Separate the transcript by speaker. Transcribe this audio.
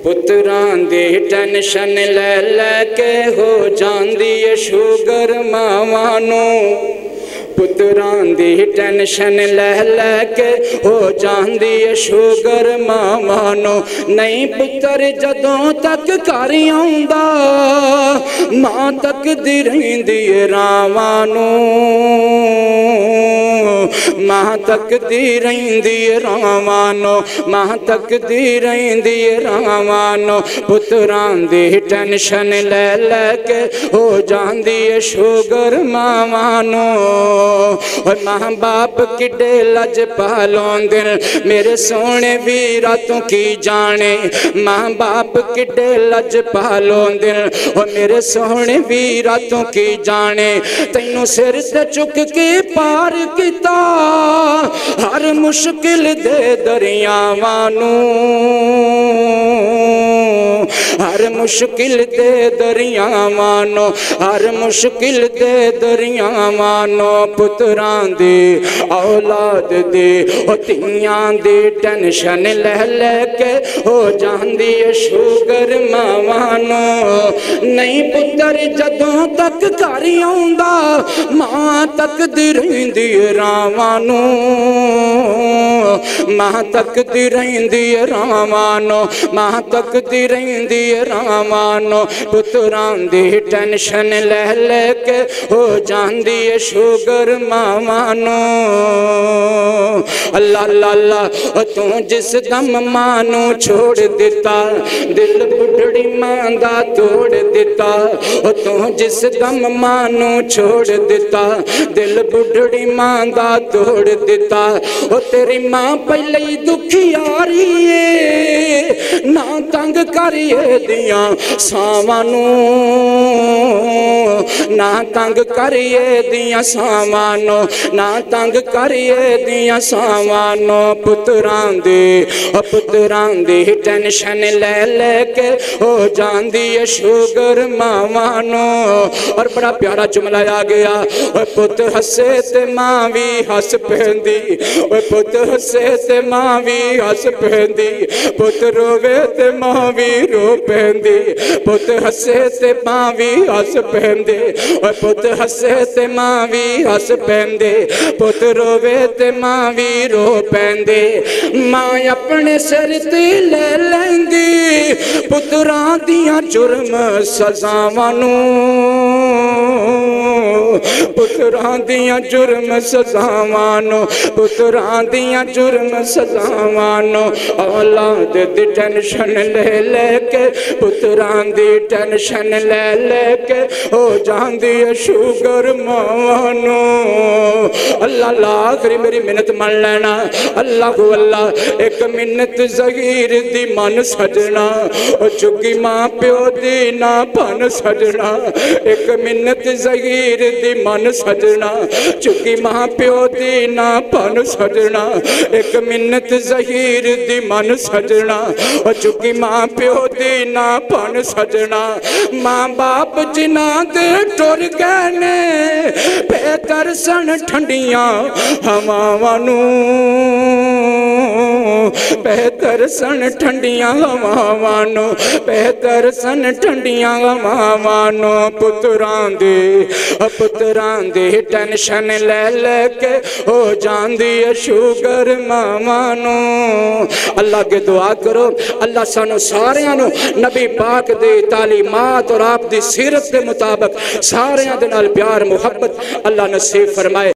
Speaker 1: पुत्रां दी tension ले लेके हो जांदी है शुगर मावां नूं। पुत्रां दी टेंशन ले लेके हो जांदी है शुगर मावां नूं। नहीं पुत्र जदों तक घर आउंदा मां तकदी रहिंदी है रावां नूं। मां तकदी रहिंदी है रावां नूं। मां तकदी रहिंदी है रावां नूं। पुत्रां दी टेंशन ले लेके हो जांदी है शुगर मावां नूं। और मां बाप किडे लज पालोंदे मेरे सोने वीरा तू की जाने। मां बाप किडे लज पालोंदे और मेरे सोने वीरा तू की जाने। तैनू सिर ते चुक के पार किता हर मुश्किल दे दरियावां नूं। हर मुश्किल दे दरियावां नूं। हर मुश्किल दे दरियावां नूं। पुत्रां दी औलाद दी तियां दी टेंशन ले लेके हो जांदी है शुगर मावां नूं। नहीं पुत्र जदों तक घर आउंदा मां तकदी रहिंदी है रावां नूं। मां तकदी रहिंदी है रावां नूं। मां तकदी रहिंदी है रावां नूं। पुत्रां दी टेंशन ले लेके हो जांदी है शुगर मावां नूं। अल्लाह अल्लाह अल्लाह तू जिस दम मां नूं छोड़ दिता दिल बुढ़ड़ी मां दा तोड़ दिता। तू जिस दम मां नूं छोड़ दिता दिल बुढ़ड़ी मां दा तोड़ दिता। तेरी मां पहले ही दुखियारी है ना तंग करिए दियां सावां नूं। ना तंग करिए दियां सावां नूं। ना तंग करिए दियां सावां नूं। पुत्रां दी टेंशन ले लेके हो जांदी है शुगर मावां नूं। और बड़ा प्यारा जुमला आ गया पुत हसे ते मां भी हस पैंदी। पुत हसे ते मां भी हस पैंदी। पुत रोवे ते मां भी रो पैंदी। पुत हसे ते मां भी हस पैंदी। पुत हसे ते मां भी हस पैंदी। पुत रोवे ते मां भी रो पैंदी। मां अपने सिर ते ले लैंदी पुत्रां दियां जुर्म सजावां नूं। पुत्रां दियां जुर्म सजावां नूं। पुत्रां दियां जुर्म सजावां नूं। औलाद दी टेंशन ले लेके पुत्रां दी टेंशन ले लेके हो जांदी है शुगर मावां नूं। अल्लाह ला आखिरी मेरी मिन्नत मान लेना। अल्लाह को अल्लाह एक मिन्नत ज़हीर दी मन सजना चुकी मां प्यो दी ना पन सजना। एक मिन्नत ज़हीर दी मन सजना चुकी मां प्यो दी ना पन सजना। एक मिन्नत ज़हीर दी मन सजना चुकी मां प्यो दी ना पन सजना। मां बाप जिन्हां दे टुर गए ने बेहतर सन ठंडियां हवावां नूं। बेहतर सन ठंडियां हवावां नूं। बेहतर सन ठंडियां हवावां नूं। पुत्रां दी टेंशन ले लेके हो जांदी है शुगर मावां नूं। अल्लाह के दुआ करो अल्लाह सानू सारियां नूं नबी पाक दी तालीमात और आप दी सीरत के मुताबिक सारियां दे नाल प्यार मुहब्बत अल्लाह नसीब फरमाए।